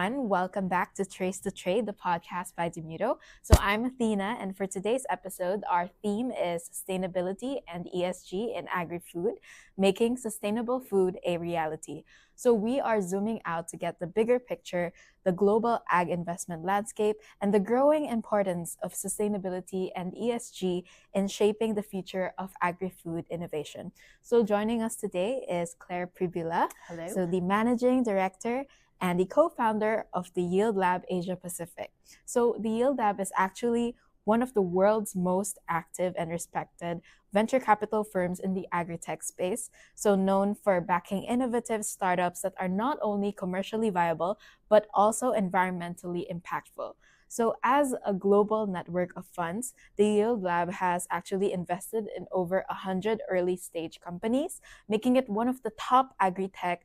everyone. Welcome back to Trace to Trade, the podcast by Demuto. So I'm Athena, and for today's episode, our theme is sustainability and ESG in agri-food, making sustainable food a reality. So we are zooming out to get the bigger picture, the global ag investment landscape, and the growing importance of sustainability and ESG in shaping the future of agri-food innovation. So joining us today is Claire Pribula. Hello. So the Managing Director and the co-founder of the Yield Lab Asia Pacific. So the Yield Lab is actually one of the world's most active and respected venture capital firms in the agri-tech space, so known for backing innovative startups that are not only commercially viable, but also environmentally impactful. So as a global network of funds, the Yield Lab has actually invested in over 100 early stage companies, making it one of the top agri-tech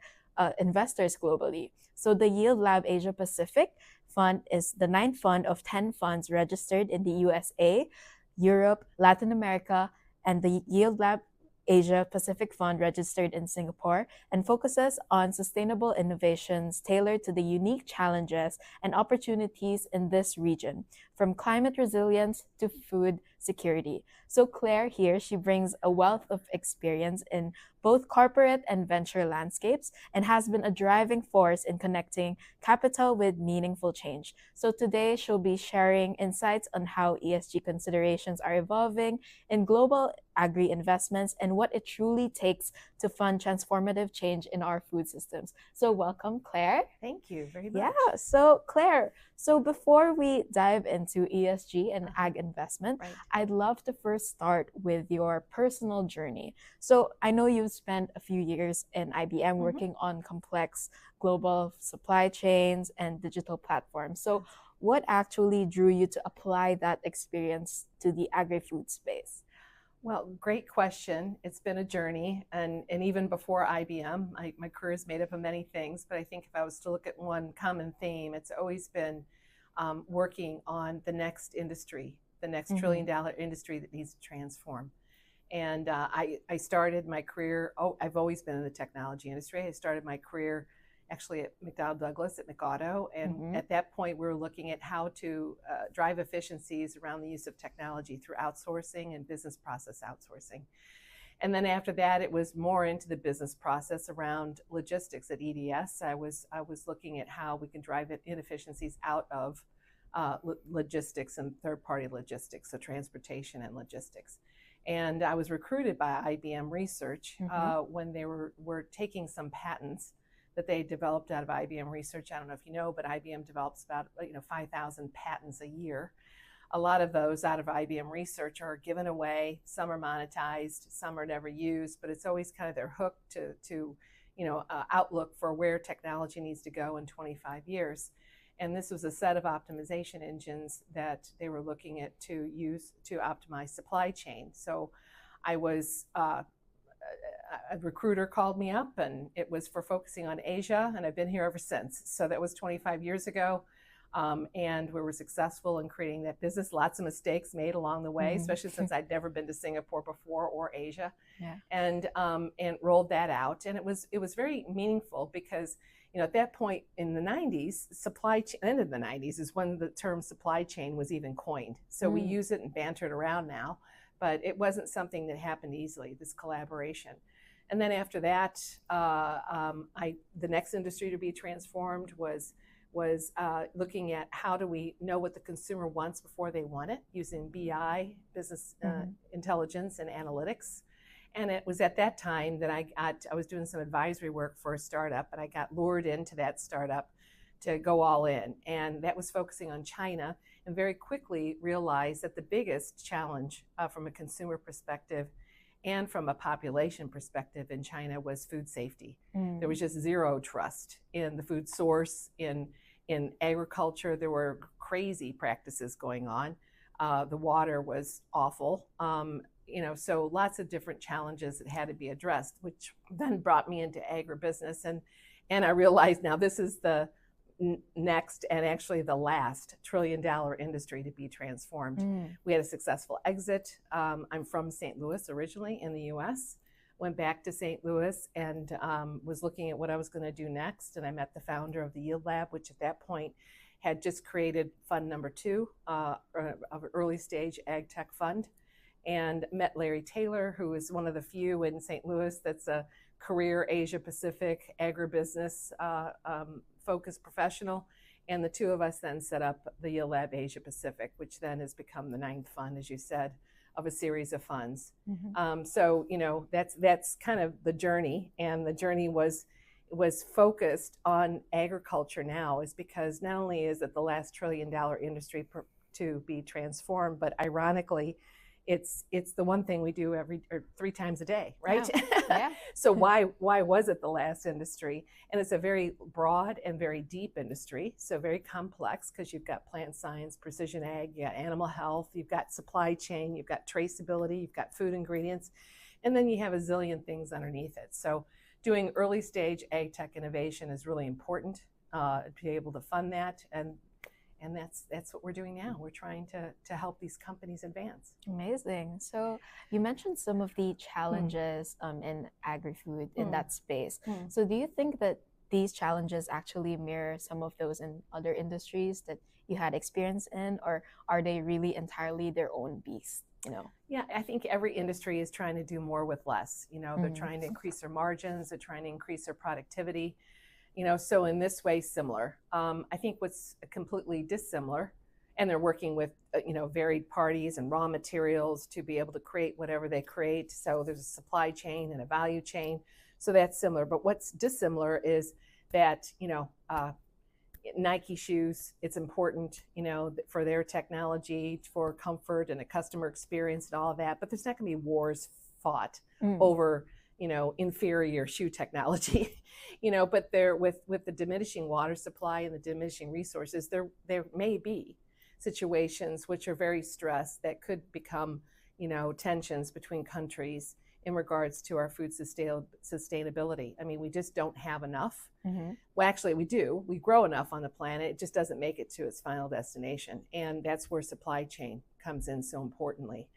investors globally. So the Yield Lab Asia Pacific Fund is the ninth fund of 10 funds registered in the USA, Europe, Latin America, and the Yield Lab Asia Pacific Fund registered in Singapore and focuses on sustainable innovations tailored to the unique challenges and opportunities in this region, from climate resilience to food security. So Claire here, she brings a wealth of experience in both corporate and venture landscapes and has been a driving force in connecting capital with meaningful change. So today she'll be sharing insights on how ESG considerations are evolving in global agri investments and what it truly takes to fund transformative change in our food systems. So welcome, Claire. Thank you very much. Yeah, so Claire, so before we dive into ESG and ag investment, I'd love to first start with your personal journey. So I know you've spent a few years in IBM working on complex global supply chains and digital platforms. So what actually drew you to apply that experience to the agri-food space? Well, great question. It's been a journey, and even before IBM, my career is made up of many things, but I think if I was to look at one common theme, it's always been working on the next industry, the next trillion-dollar industry that needs to transform. And I started my career, I've always been in the technology industry. I started my career actually at McDonnell Douglas at McAuto. And at that point, we were looking at how to drive efficiencies around the use of technology through outsourcing and business process outsourcing. And then after that, it was more into the business process around logistics at EDS. I was looking at how we can drive inefficiencies out of logistics and third-party logistics, so transportation and logistics. And I was recruited by IBM Research when they were taking some patents that they developed out of IBM Research. I don't know if you know, but IBM develops about 5,000 patents a year. A lot of those out of IBM Research are given away. Some are monetized, some are never used, but it's always kind of their hook to outlook for where technology needs to go in 25 years. And this was a set of optimization engines that they were looking at to use to optimize supply chain. So I was a recruiter called me up, and it was for focusing on Asia, and I've been here ever since. So that was 25 years ago, and we were successful in creating that business. Lots of mistakes made along the way, especially since I'd never been to Singapore before or Asia, and rolled that out. And it was very meaningful because at that point in the 90s, end of the 90s is when the term supply chain was even coined. So we use it and banter it around now, but it wasn't something that happened easily, this collaboration. And then after that, the next industry to be transformed was looking at how do we know what the consumer wants before they want it, using BI, business intelligence and analytics. And it was at that time that I was doing some advisory work for a startup, and I got lured into that startup to go all in. And that was focusing on China, and very quickly realized that the biggest challenge from a consumer perspective and from a population perspective in China was food safety. There was just zero trust in the food source, in agriculture. There were crazy practices going on. The water was awful. So lots of different challenges that had to be addressed, which then brought me into agribusiness. And I realized now this is the next and actually the last trillion-dollar industry to be transformed. We had a successful exit. I'm from St. Louis originally in the US. went back to St. Louis and was looking at what I was going to do next. And I met the founder of the Yield Lab, which at that point had just created fund number 2 of an early stage ag tech fund, and met Larry Taylor, who is one of the few in St. Louis that's a career Asia Pacific agribusiness focused professional. And the two of us then set up the Yield Lab Asia Pacific, which then has become the 9th fund, as you said, of a series of funds. So, you know, that's kind of the journey. And the journey was focused on agriculture now, is because not only is it the last $1 trillion industry to be transformed, but ironically, it's the one thing we do 3 times a day, right? Yeah. So why was it the last industry? And it's a very broad and very deep industry, so very complex, because you've got plant science, precision ag, you got animal health, you've got supply chain, you've got traceability, you've got food ingredients, and then you have a zillion things underneath it. So doing early stage ag tech innovation is really important to be able to fund that, and that's what we're doing now. We're trying to help these companies advance. Amazing. So you mentioned some of the challenges in agri-food in that space. So do you think that these challenges actually mirror some of those in other industries that you had experience in, or are they really entirely their own beast? You know? Yeah, I think every industry is trying to do more with less. You know, they're trying to increase their margins, they're trying to increase their productivity. You know, so in this way, similar. I think what's completely dissimilar, and they're working with, you know, varied parties and raw materials to be able to create whatever they create. So there's a supply chain and a value chain. So that's similar. But what's dissimilar is that, you know, Nike shoes, it's important, you know, for their technology, for comfort and a customer experience and all of that. But there's not going to be wars fought over, you know, inferior shoe technology, you know, but there with the diminishing water supply and the diminishing resources, there may be situations which are very stressed that could become, you know, tensions between countries in regards to our food sustainability. I mean, we just don't have enough. Well, actually, we do. We grow enough on the planet. It just doesn't make it to its final destination. And that's where supply chain comes in so importantly.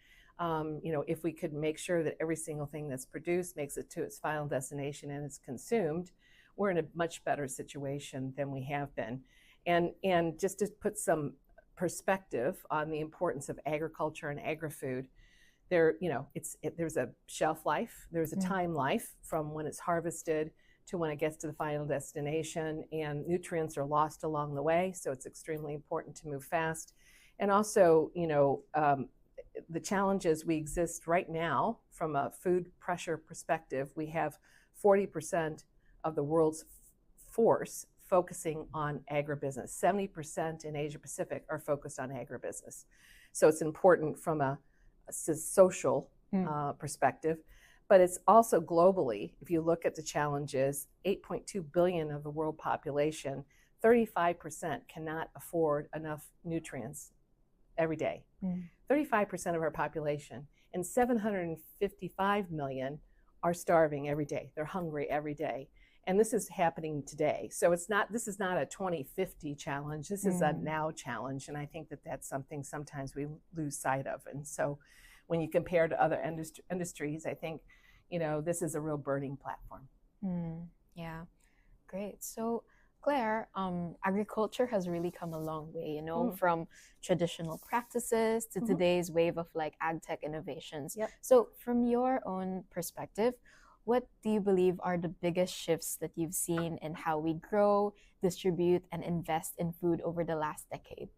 You know, if we could make sure that every single thing that's produced makes it to its final destination and is consumed, we're in a much better situation than we have been. And just to put some perspective on the importance of agriculture and agri-food, there, you know, there's a shelf life, there's a time life from when it's harvested to when it gets to the final destination, and nutrients are lost along the way. So it's extremely important to move fast. And also, you know, the challenges we exist right now from a food pressure perspective, we have 40% of the world's force focusing on agribusiness. 70% in Asia Pacific are focused on agribusiness. So it's important from a social perspective, but it's also globally. If you look at the challenges, 8.2 billion of the world population, 35% cannot afford enough nutrients every day. 35% of our population, and 755 million are starving every day. They're hungry every day. And this is happening today. So this is not a 2050 challenge. This is a now challenge. And I think that that's something sometimes we lose sight of. And so when you compare to other industries, I think, you know, this is a real burning platform. Yeah, great. So Claire, agriculture has really come a long way, you know, from traditional practices to today's wave of like ag tech innovations. So from your own perspective, what do you believe are the biggest shifts that you've seen in how we grow, distribute, and invest in food over the last decade?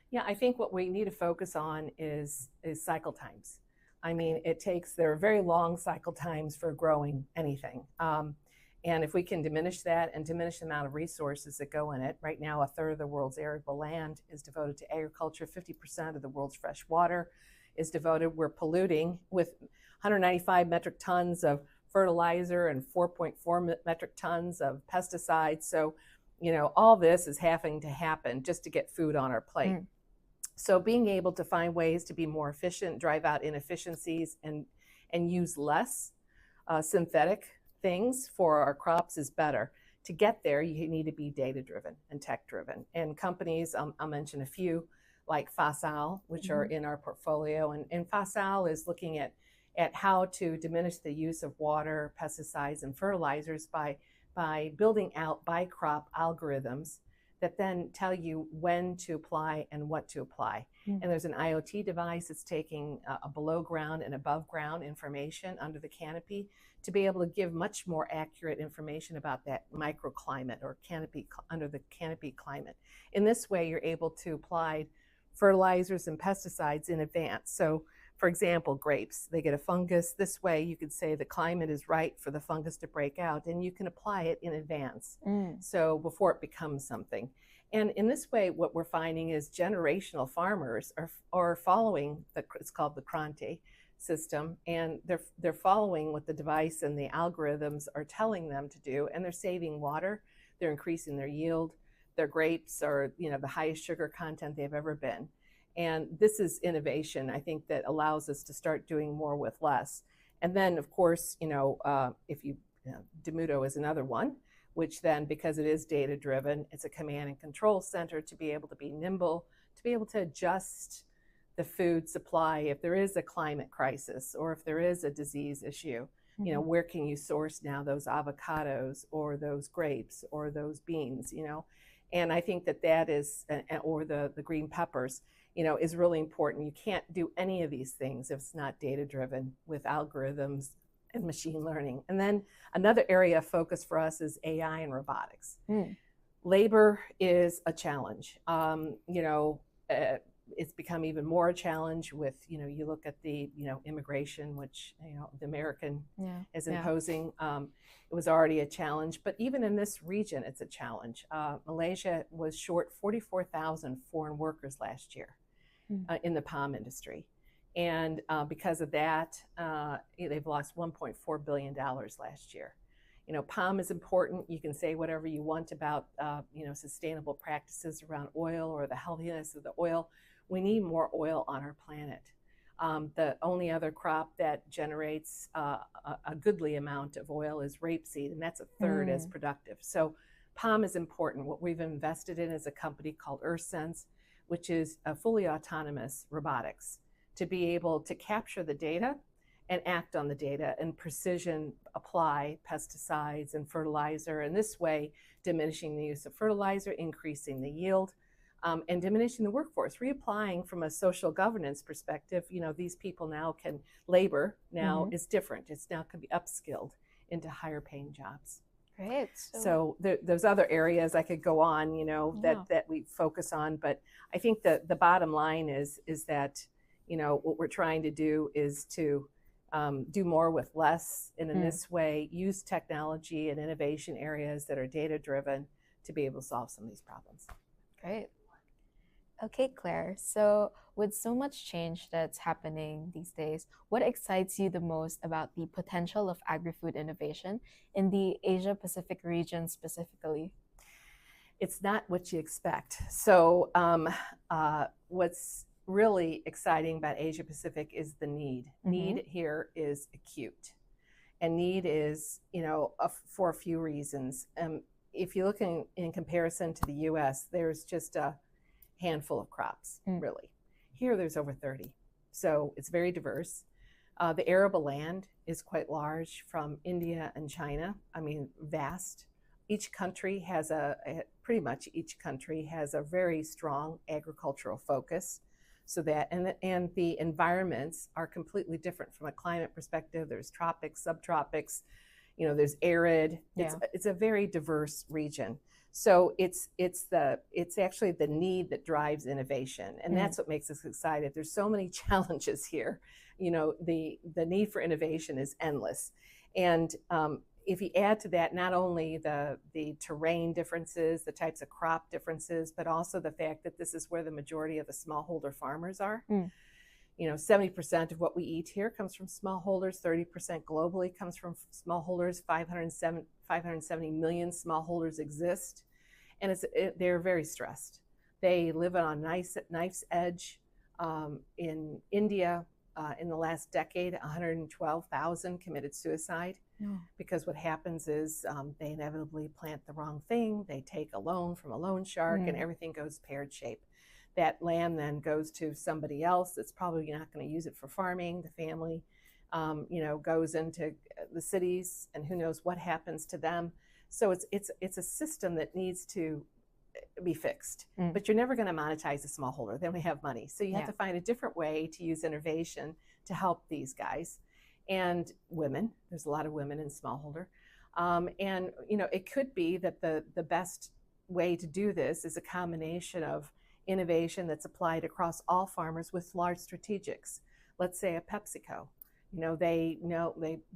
Yeah, I think what we need to focus on is cycle times. I mean, there are very long cycle times for growing anything. And if we can diminish that and diminish the amount of resources that go in it, right now, 1/3 of the world's arable land is devoted to agriculture, 50% of the world's fresh water is devoted. We're polluting with 195 metric tons of fertilizer and 4.4 metric tons of pesticides. So, you know, all this is having to happen just to get food on our plate. So being able to find ways to be more efficient, drive out inefficiencies, and use less synthetic things for our crops is better. To get there, you need to be data-driven and tech-driven. And companies, I'll mention a few, like Facile, which are in our portfolio. And Facile is looking at at how to diminish the use of water, pesticides, and fertilizers by building out by crop algorithms that then tell you when to apply and what to apply. And there's an IoT device that's taking a below ground and above ground information under the canopy to be able to give much more accurate information about that microclimate or canopy under the canopy climate. In this way, you're able to apply fertilizers and pesticides in advance. So for example, grapes, they get a fungus. This way you could say the climate is right for the fungus to break out, and you can apply it in advance. So before it becomes something. And in this way, what we're finding is generational farmers are following it's called the Cronte system, and they're following what the device and the algorithms are telling them to do, and they're saving water, they're increasing their yield, their grapes are, the highest sugar content they've ever been. And this is innovation, I think, that allows us to start doing more with less. And then, of course, Demudo is another one, which then, because it is data-driven, it's a command and control center to be able to be nimble, to be able to adjust the food supply if there is a climate crisis or if there is a disease issue. Where can you source now those avocados or those grapes or those beans, And I think that is, or the green peppers, is really important. You can't do any of these things if it's not data-driven with algorithms and machine learning. And then another area of focus for us is AI and robotics. Labor is a challenge. It's become even more a challenge with, you look at the, immigration, which, the American is imposing. It was already a challenge, but even in this region, it's a challenge. Malaysia was short 44,000 foreign workers last year in the palm industry. And because of that, they've lost $1.4 billion last year. Palm is important. You can say whatever you want about, sustainable practices around oil or the healthiness of the oil. We need more oil on our planet. The only other crop that generates a goodly amount of oil is rapeseed, and that's a third as productive. So palm is important. What we've invested in is a company called EarthSense, which is a fully autonomous robotics to be able to capture the data and act on the data and precision apply pesticides and fertilizer. And this way, diminishing the use of fertilizer, increasing the yield, and diminishing the workforce, reapplying from a social governance perspective. These people now labor now is different. It's now can be upskilled into higher paying jobs. Great. So there's other areas I could go on, that we focus on, but I think the bottom line is that, what we're trying to do is to do more with less, and in this way, use technology and innovation areas that are data-driven to be able to solve some of these problems. Great. Okay, Claire, so with so much change that's happening these days, what excites you the most about the potential of agri-food innovation in the Asia-Pacific region specifically? It's not what you expect. So what's really exciting about Asia-Pacific is the need. Need here is acute. And need is, for a few reasons. If you look in comparison to the US, there's just a handful of crops, really. Here, there's over 30. So it's very diverse. The arable land is quite large from India and China. I mean, vast. Each country has pretty much each country has a very strong agricultural focus. So that, and the environments are completely different from a climate perspective. There's tropics, subtropics, there's arid. It's a very diverse region. So it's actually the need that drives innovation, and that's what makes us excited. There's so many challenges here. The need for innovation is endless, and if you add to that not only the terrain differences, the types of crop differences, but also the fact that this is where the majority of the smallholder farmers are. 70% of what we eat here comes from smallholders, 30% globally comes from smallholders, 570 million smallholders exist, and they're very stressed. They live on a knife's edge. In India, in the last decade, 112,000 committed suicide because what happens is they inevitably plant the wrong thing, they take a loan from a loan shark, and everything goes pear-shaped. That land then goes to somebody else that's probably not going to use it for farming. The family goes into the cities, and who knows what happens to them. So it's a system that needs to be fixed. But you're never going to monetize a smallholder. They don't have money. So you have to find a different way to use innovation to help these guys and women. There's a lot of women in smallholder. And it could be that the best way to do this is a combination of innovation that's applied across all farmers with large strategics. Let's say a PepsiCo. They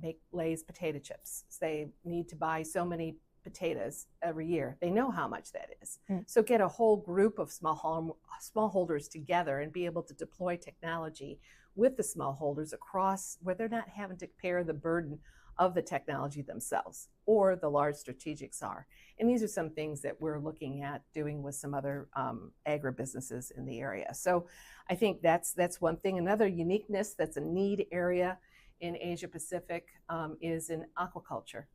make Lay's potato chips. So they need to buy so many potatoes every year. They know how much that is. So get a whole group of smallholders together and be able to deploy technology with the smallholders across where they're not having to bear the burden of the technology themselves, or the large strategics are. And these are some things that we're looking at doing with some other agribusinesses in the area. So I think that's one thing. Another uniqueness that's a need area in Asia Pacific is in aquaculture.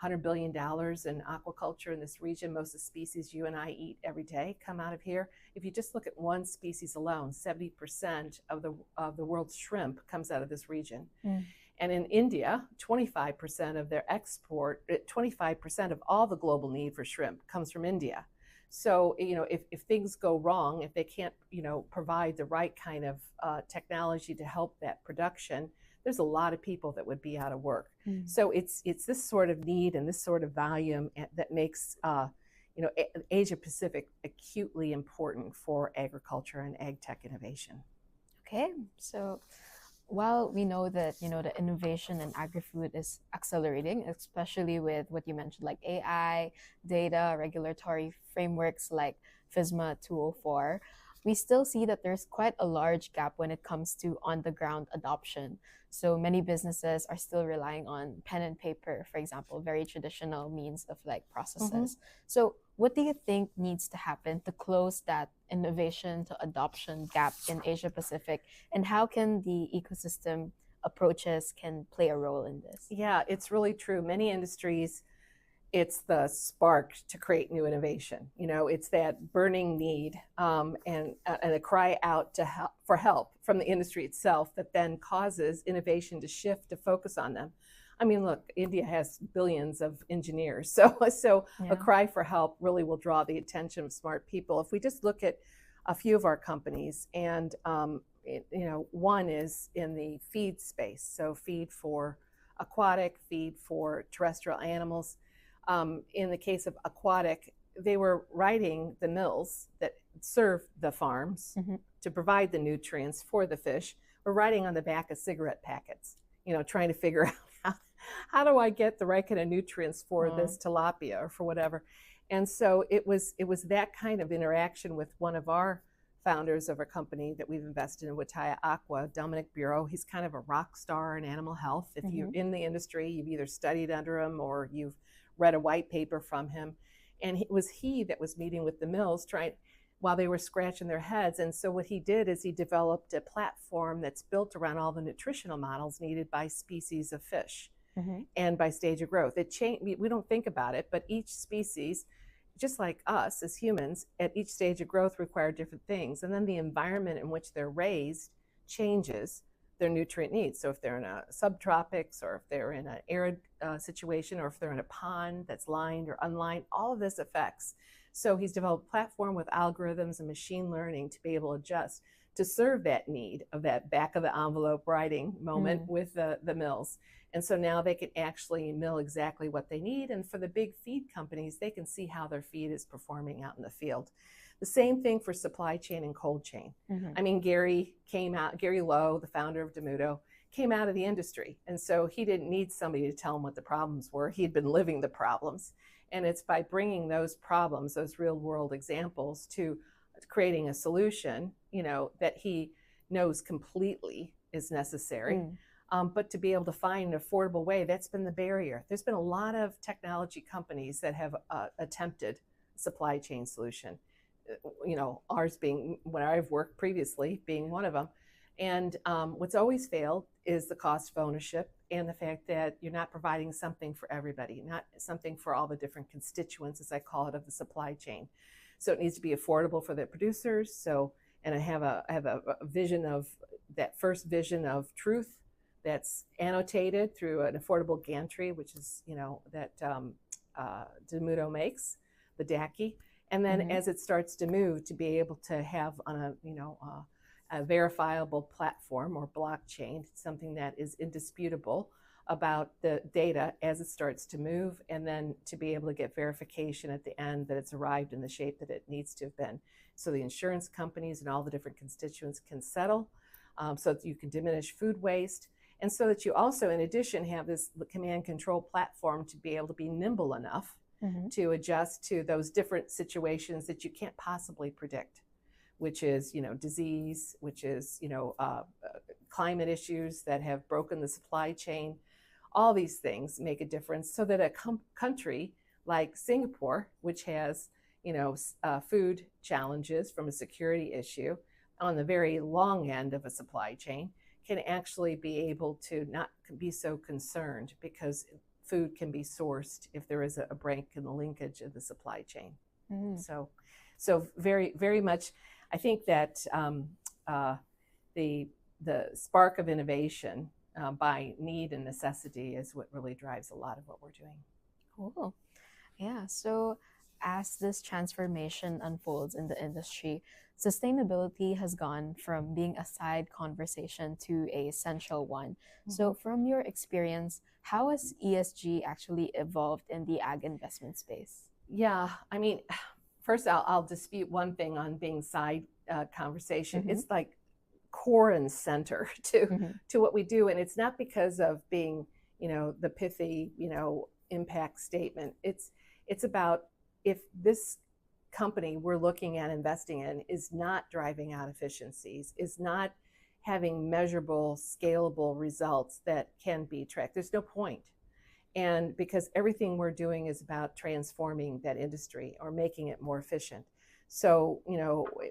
$100 billion in aquaculture in this region. Most of the species you and I eat every day come out of here. If you just look at one species alone, 70% of the world's shrimp comes out of this region. And in India, 25% of their export, 25% of all the global need for shrimp comes from India. So, if things go wrong, if they can't, provide the right kind of technology to help that production, there's a lot of people that would be out of work. So it's this sort of need and this sort of volume that makes Asia Pacific acutely important for agriculture and ag tech innovation. Okay, so while we know that the innovation in agri-food is accelerating, especially with what you mentioned, like AI, data, regulatory frameworks like FSMA 204, we still see that there's quite a large gap when it comes to on-the-ground adoption. So many businesses are still relying on pen and paper, for example, very traditional means of processes. So what do you think needs to happen to close that innovation to adoption gap in Asia Pacific, and how can the ecosystem approaches can play a role in this? Yeah, it's really true. Many industries, it's the spark to create new innovation. It's that burning need and a cry out for help from the industry itself that then causes innovation to shift to focus on them. I mean, look, India has billions of engineers, so a cry for help really will draw the attention of smart people. If we just look at a few of our companies, and one is in the feed space, so feed for aquatic, feed for terrestrial animals. In the case of aquatic, they were riding the mills that serve the farms to provide the nutrients for the fish. We're riding on the back of cigarette packets, trying to figure out how do I get the right kind of nutrients for this tilapia or for whatever. And so it was that kind of interaction with one of our founders of a company that we've invested in, Wataya Aqua, Dominic Bureau. He's kind of a rock star in animal health. If you're in the industry, you've either studied under him or you've read a white paper from him. And it was he that was meeting with the mills while they were scratching their heads. And so what he did is he developed a platform that's built around all the nutritional models needed by species of fish and by stage of growth. We don't think about it, but each species, just like us as humans, at each stage of growth require different things. And then the environment in which they're raised changes their nutrient needs. So if they're in a subtropics, or if they're in an arid situation, or if they're in a pond that's lined or unlined, all of this affects. So he's developed a platform with algorithms and machine learning to be able to adjust to serve that need of that back of the envelope writing moment with the mills. And so now they can actually mill exactly what they need. And for the big feed companies, they can see how their feed is performing out in the field. The same thing for supply chain and cold chain. I mean, Gary Lowe, the founder of Demudo, came out of the industry. And so he didn't need somebody to tell him what the problems were. He had been living the problems. And it's by bringing those problems, those real world examples, to creating a solution, that he knows completely is necessary. But to be able to find an affordable way, that's been the barrier. There's been a lot of technology companies that have attempted supply chain solution. Ours being, when I've worked previously, being one of them. And what's always failed is the cost of ownership and the fact that you're not providing something for everybody, not something for all the different constituents, as I call it, of the supply chain. So it needs to be affordable for the producers. And I have a vision of that first vision of truth, that's annotated through an affordable gantry, which is, that Demudo makes, the DACI. And then as it starts to move, to be able to have on a verifiable platform or blockchain, something that is indisputable about the data as it starts to move, and then to be able to get verification at the end that it's arrived in the shape that it needs to have been. So the insurance companies and all the different constituents can settle, so that you can diminish food waste, and so that you also, in addition, have this command control platform to be able to be nimble enough to adjust to those different situations that you can't possibly predict, which is, disease, which is, climate issues that have broken the supply chain. All these things make a difference, so that a country like Singapore, which has, food challenges from a security issue on the very long end of a supply chain, can actually be able to not be so concerned, because food can be sourced if there is a break in the linkage of the supply chain. So very, very much, I think that the spark of innovation by need and necessity is what really drives a lot of what we're doing. Cool. Yeah. So as this transformation unfolds in the industry, sustainability has gone from being a side conversation to a central one. So from your experience, how has ESG actually evolved in the ag investment space? Yeah, I mean, first I'll dispute one thing on being side conversation. It's like core and center to what we do, and it's not because of being, the pithy, impact statement. It's about, if this company we're looking at investing in is not driving out efficiencies, is not having measurable, scalable results that can be tracked, there's no point. And because everything we're doing is about transforming that industry or making it more efficient. So,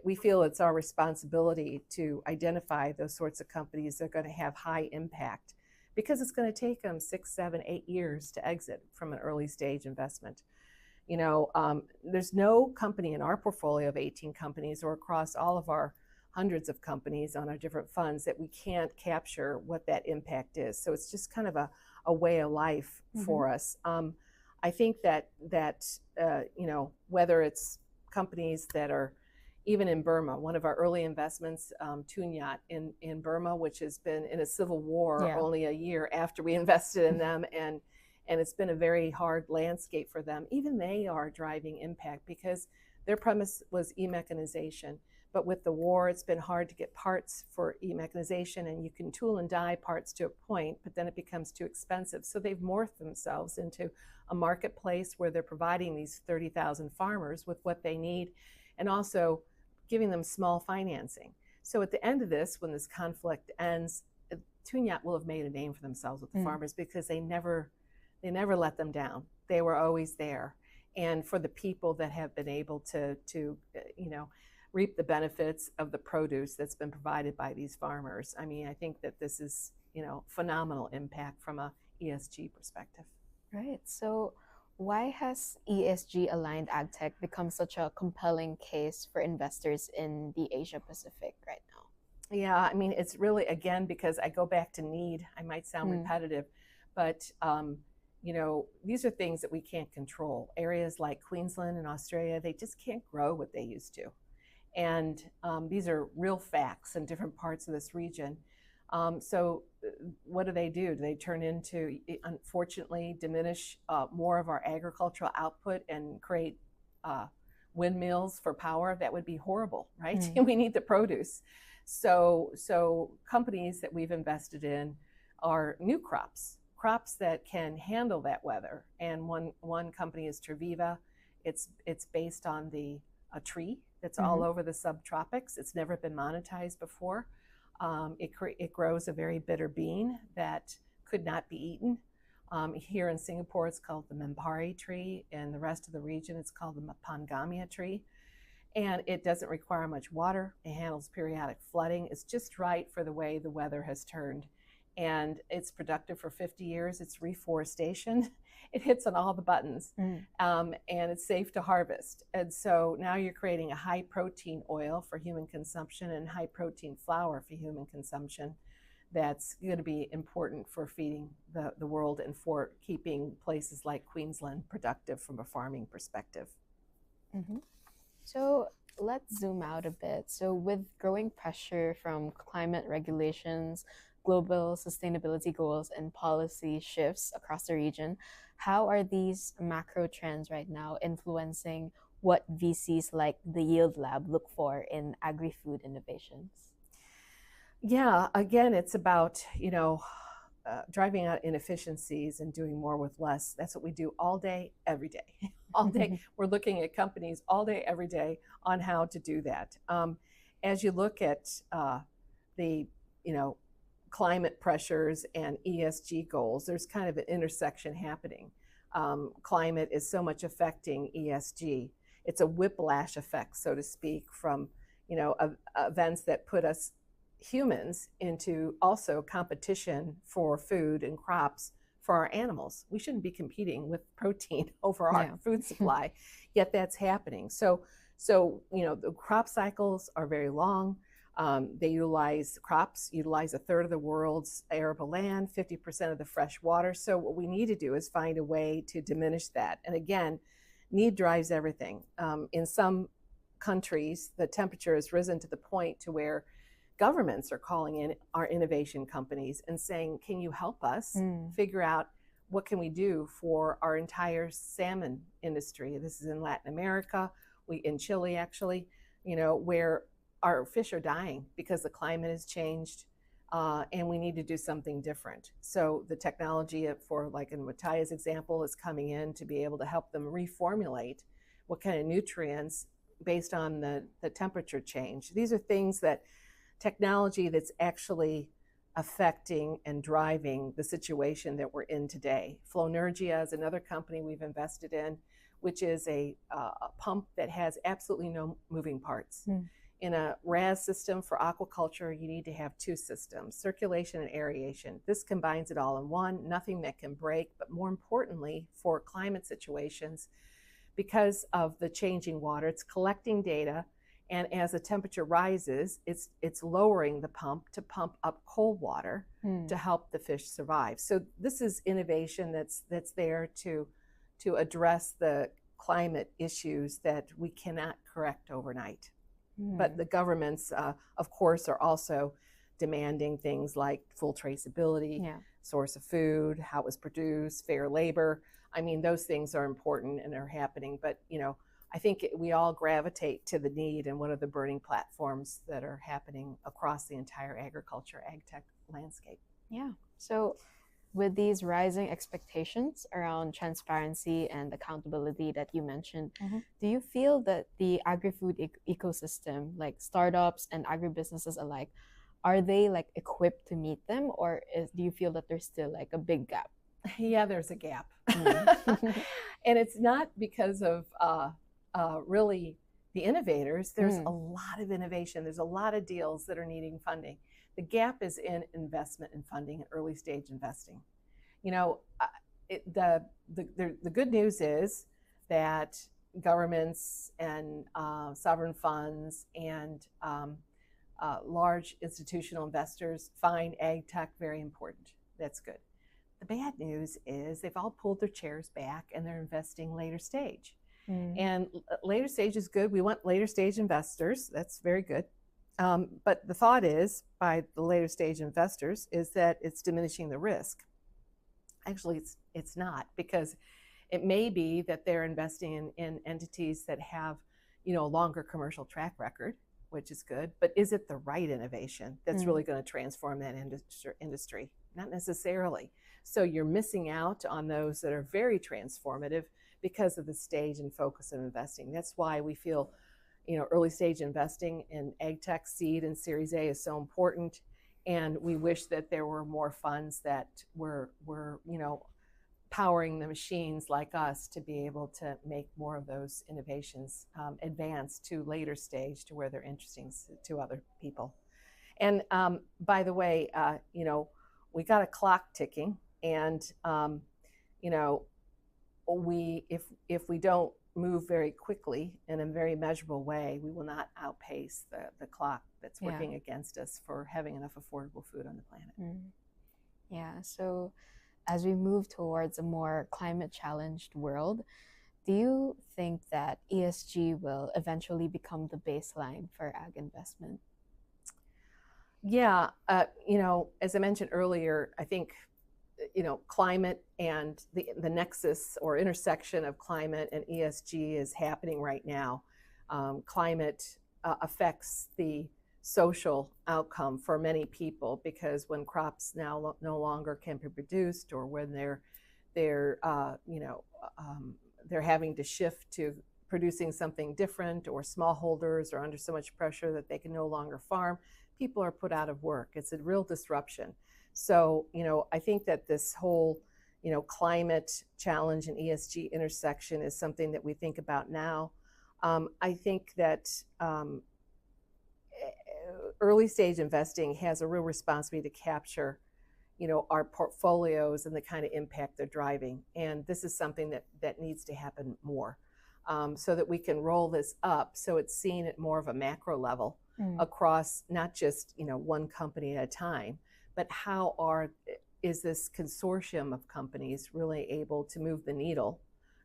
we feel it's our responsibility to identify those sorts of companies that are going to have high impact, because it's going to take them 6, 7, 8 years to exit from an early stage investment. There's no company in our portfolio of 18 companies, or across all of our hundreds of companies on our different funds, that we can't capture what that impact is. So it's just kind of a way of life for us. I think that whether it's companies that are even in Burma, one of our early investments, Tunyat in Burma, which has been in a civil war only a year after we invested in them, and it's been a very hard landscape for them. Even they are driving impact, because their premise was e-mechanization. But with the war, it's been hard to get parts for e-mechanization, and you can tool and die parts to a point, but then it becomes too expensive. So they've morphed themselves into a marketplace where they're providing these 30,000 farmers with what they need, and also giving them small financing. So at the end of this, when this conflict ends, Tunyat will have made a name for themselves with the farmers, because they never let them down. They were always there. And for the people that have been able to reap the benefits of the produce that's been provided by these farmers, I mean, I think that this is, phenomenal impact from a ESG perspective. Right. So why has ESG aligned agtech become such a compelling case for investors in the Asia Pacific right now? Yeah, I mean, it's really, again, because I go back to need. I might sound repetitive, but these are things that we can't control. Areas like Queensland and Australia, they just can't grow what they used to. And these are real facts in different parts of this region. So what do? Do they turn into, unfortunately, diminish more of our agricultural output and create windmills for power? That would be horrible, right? We need the produce. So companies that we've invested in are new crops that can handle that weather. And one company is Terviva. It's based on a tree that's all over the subtropics. It's never been monetized before. It grows a very bitter bean that could not be eaten. Here in Singapore, it's called the Mempari tree. In the rest of the region, it's called the Pangamia tree. And it doesn't require much water. It handles periodic flooding. It's just right for the way the weather has turned. And it's productive for 50 years. It's reforestation. It hits on all the buttons. And it's safe to harvest. And so now you're creating a high protein oil for human consumption and high protein flour for human consumption that's going to be important for feeding the world and for keeping places like Queensland productive from a farming perspective. Mm-hmm. So let's zoom out a bit. So, with growing pressure from climate regulations, global sustainability goals, and policy shifts across the region, how are these macro trends right now influencing what VCs like the Yield Lab look for in agri-food innovations? Yeah, again, it's about, driving out inefficiencies and doing more with less. That's what we do all day, every day. All day, we're looking at companies all day, every day on how to do that. As you look at the, climate pressures and ESG goals, there's kind of an intersection happening. Climate is so much affecting ESG. It's a whiplash effect, so to speak, from, events that put us humans into also competition for food and crops for our animals. We shouldn't be competing with protein over our food supply, yet that's happening. So the crop cycles are very long. Crops utilize a third of the world's arable land, 50% of the fresh water. So what we need to do is find a way to diminish that. And again, need drives everything. In some countries, the temperature has risen to the point to where governments are calling in our innovation companies and saying, can you help us figure out what can we do for our entire salmon industry? This is in Latin America, in Chile actually, where our fish are dying because the climate has changed and we need to do something different. So the technology for, like in Mataya's example, is coming in to be able to help them reformulate what kind of nutrients based on the temperature change. These are things that technology that's actually affecting and driving the situation that we're in today. Flownergia is another company we've invested in, which is a pump that has absolutely no moving parts. In a RAS system for aquaculture, you need to have two systems, circulation and aeration. This combines it all in one, nothing that can break, but more importantly, for climate situations, because of the changing water, it's collecting data. And as the temperature rises, it's lowering the pump to pump up cold water to help the fish survive. So this is innovation that's there to address the climate issues that we cannot correct overnight. But the governments, of course, are also demanding things like full traceability, source of food, how it was produced, fair labor. I mean, those things are important and are happening. But, I think we all gravitate to the need and what are the burning platforms that are happening across the entire agriculture, agtech landscape. Yeah. So with these rising expectations around transparency and accountability that you mentioned, do you feel that the agri-food ecosystem, like startups and agribusinesses alike, are they like equipped to meet them, or do you feel that there's still like a big gap? Yeah, there's a gap. And it's not because of really the innovators. There's a lot of innovation. There's a lot of deals that are needing funding. The gap is in investment and funding and early stage investing. The good news is that governments and sovereign funds and large institutional investors find ag tech very important. That's good. The bad news is they've all pulled their chairs back and they're investing later stage. And later stage is good. We want later stage investors. That's very good. But the thought is, by the later stage investors, is that it's diminishing the risk. Actually, it's not, because it may be that they're investing in entities that have, a longer commercial track record, which is good. But is it the right innovation that's really going to transform that industry? Not necessarily. So you're missing out on those that are very transformative because of the stage and focus of investing. That's why we feel, early stage investing in ag tech seed and Series A is so important. And we wish that there were more funds that were powering the machines like us to be able to make more of those innovations advance to later stage to where they're interesting to other people. And by the way, we got a clock ticking, and if we don't move very quickly in a very measurable way, we will not outpace the clock that's working against us for having enough affordable food on the planet. Yeah, so as we move towards a more climate challenged world, do you think that ESG will eventually become the baseline for ag investment? Yeah, as I mentioned earlier, I think climate and the nexus or intersection of climate and ESG is happening right now. Climate affects the social outcome for many people, because when crops now no longer can be produced, or when they're having to shift to producing something different, or smallholders are under so much pressure that they can no longer farm, people are put out of work. It's a real disruption. So, I think that this whole, climate challenge and ESG intersection is something that we think about now. I think that early stage investing has a real responsibility to capture, our portfolios and the kind of impact they're driving. And this is something that needs to happen more, so that we can roll this up so it's seen at more of a macro level across not just, one company at a time, but how is this consortium of companies really able to move the needle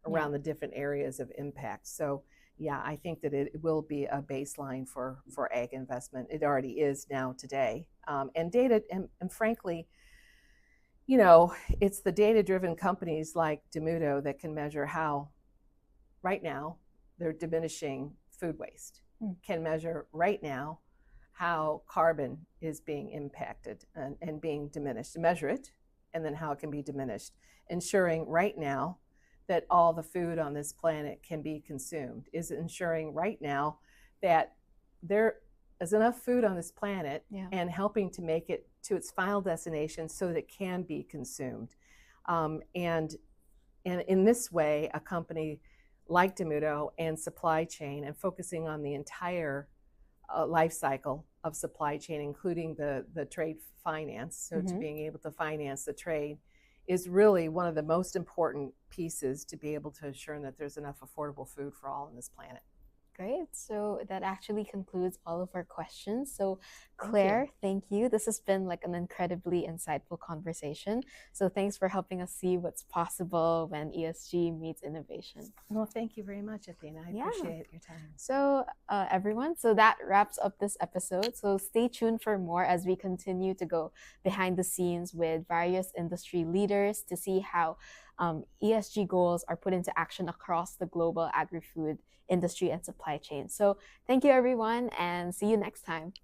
around the different areas of impact. So yeah, I think that it will be a baseline for ag investment. It already is now today. And data, and frankly, it's the data-driven companies like Demudo that can measure how right now they're diminishing food waste, can measure right now how carbon is being impacted and being diminished, measure it, and then how it can be diminished, ensuring right now that all the food on this planet can be consumed, is ensuring right now that there is enough food on this planet, and helping to make it to its final destination so that it can be consumed. And in this way, a company like Demudo and supply chain, and focusing on the entire life cycle of supply chain, including the trade finance, so to being able to finance the trade, is really one of the most important pieces to be able to ensure that there's enough affordable food for all on this planet. Great. So that actually concludes all of our questions. So Claire, thank you. This has been like an incredibly insightful conversation. So thanks for helping us see what's possible when ESG meets innovation. Well, thank you very much, Athena. I appreciate your time. So everyone, so that wraps up this episode. So stay tuned for more as we continue to go behind the scenes with various industry leaders to see how ESG goals are put into action across the global agri-food industry and supply chain. So thank you, everyone, and see you next time.